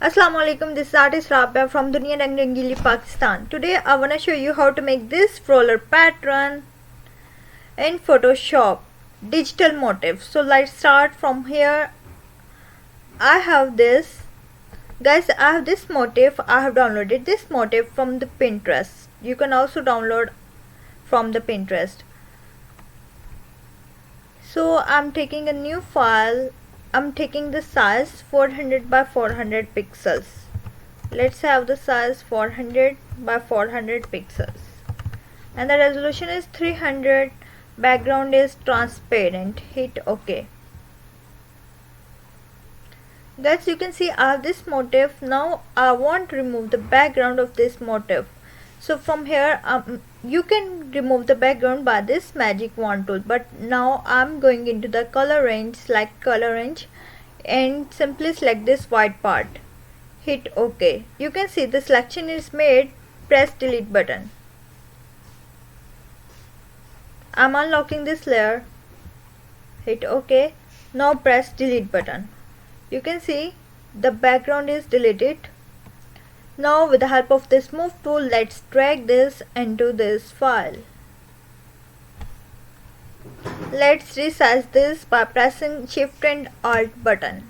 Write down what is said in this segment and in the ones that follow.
Assalamualaikum, this is artist Rabia from Dunia Rang Rangili, Pakistan. Today I want to show you how to make this floral pattern in Photoshop digital motif. So let's start from here. I have this, guys, I have this motif. I have downloaded this motif from the Pinterest. You can also download from the Pinterest. So I'm taking a new file. I'm taking the size 400 by 400 pixels. Let's have the size 400 by 400 pixels. And the resolution is 300. Background is transparent. Hit OK. Guys, you can see I have this motif. Now I want to remove the background of this motif. So from here you can remove the background by this magic wand tool, but now I'm going into the color range, select color range and simply select this white part. Hit OK. You can see the selection is made. Press delete button. I'm unlocking this layer. Hit OK. Now press delete button. You can see the background is deleted. Now with the help of this move tool, let's drag this into this file. Let's resize this by pressing Shift and Alt button.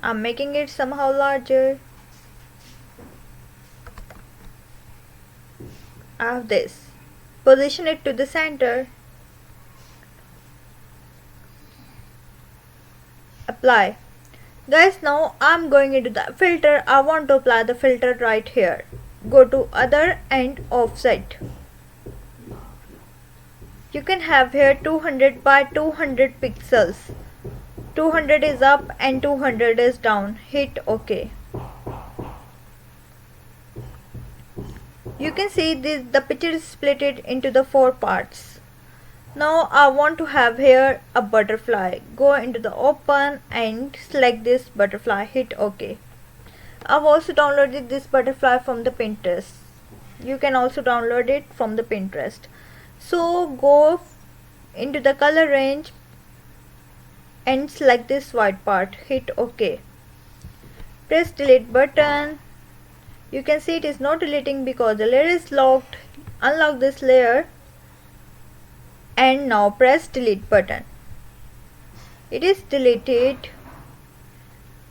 I'm making it somehow larger. I have this. Position it to the center. Apply. Guys, now I'm going into the filter. I want to apply the filter right here. Go to other and offset. You can have here 200 by 200 pixels. 200 is up and 200 is down. Hit OK. You can see the picture is split into the 4 parts. Now I want to have here a butterfly. Go into the open and select this butterfly. Hit OK. I've also downloaded this butterfly from the Pinterest. You can also download it from the Pinterest. So go into the color range and select this white part. Hit OK. Press delete button. You can see it is not deleting because the layer is locked. Unlock this layer and now press delete button. It is deleted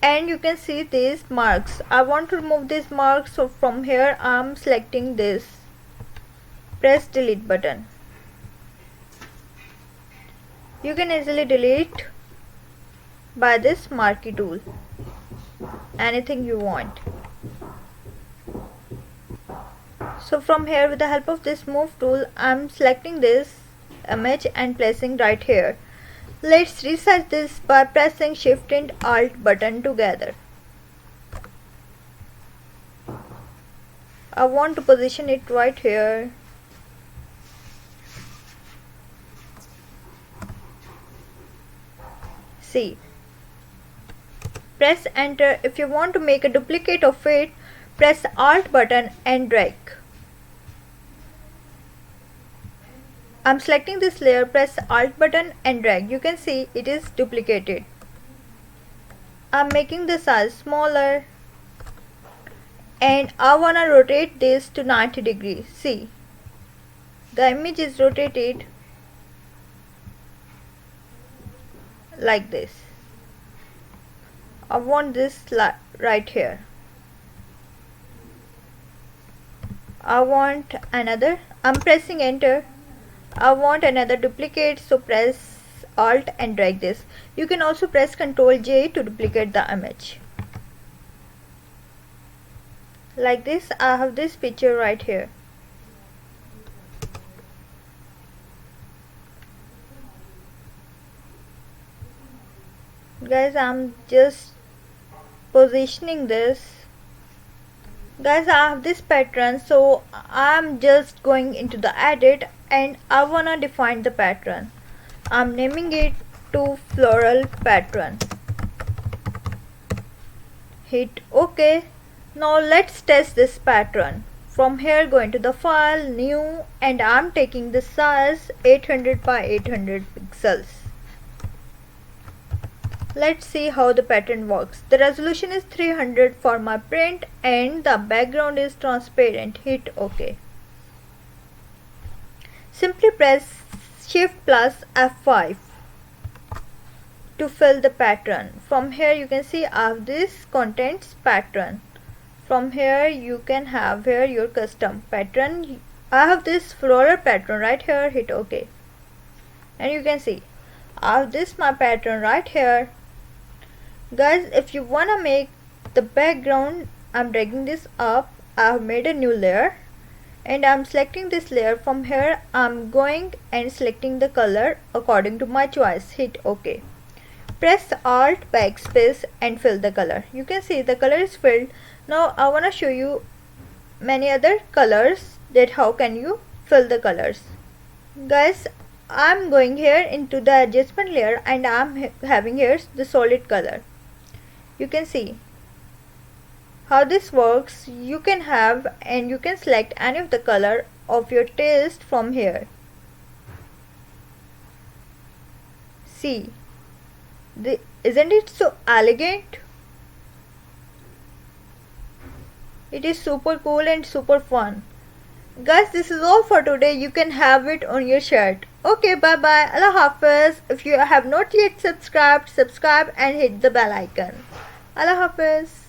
and you can see these marks. I want to remove these marks, so from here I am selecting this. Press delete button. You can easily delete by this marquee tool anything you want. So from here with the help of this move tool, I am selecting this image and placing right here. Let's resize this by pressing Shift and Alt button together. I want to position it right here. See. Press enter. If you want to make a duplicate of it, press Alt button and drag. I'm selecting this layer, press Alt button and drag. You can see it is duplicated. I'm making the size smaller and I wanna rotate this to 90 degrees. See, the image is rotated like this. I want this right here. I want another. I'm pressing enter. I want another duplicate, so press Alt and drag this. You can also press Ctrl J to duplicate the image. Like this, I have this picture right here. Guys, I'm just positioning this. Guys, I have this pattern, so I'm just going into the edit and I wanna define the pattern. I'm naming it to floral pattern. Hit OK. Now let's test this pattern. From here go into the file, new, and I'm taking the size 800 by 800 pixels. Let's see how the pattern works. The resolution is 300 for my print and the background is transparent. Hit OK. Simply press Shift plus F5 to fill the pattern. From here you can see I have this contents pattern. From here you can have here your custom pattern. I have this floral pattern right here. Hit OK. And you can see I have this my pattern right here. Guys, if you wanna make the background, I'm dragging this up. I have made a new layer and I'm selecting this layer. From here I'm going and selecting the color according to my choice. Hit OK. Press Alt backspace and fill the color. You can see the color is filled. Now I want to show you many other colors, that how can you fill the colors. Guys, I'm going here into the adjustment layer and I'm having here the solid color. You can see how this works. You can have and you can select any of the color of your taste from here. See, isn't it so elegant? It is super cool and super fun. Guys, this is all for today. You can have it on your shirt. Okay, bye bye. Allah Hafiz. If you have not yet subscribed, subscribe and hit the bell icon. Allah Hafiz.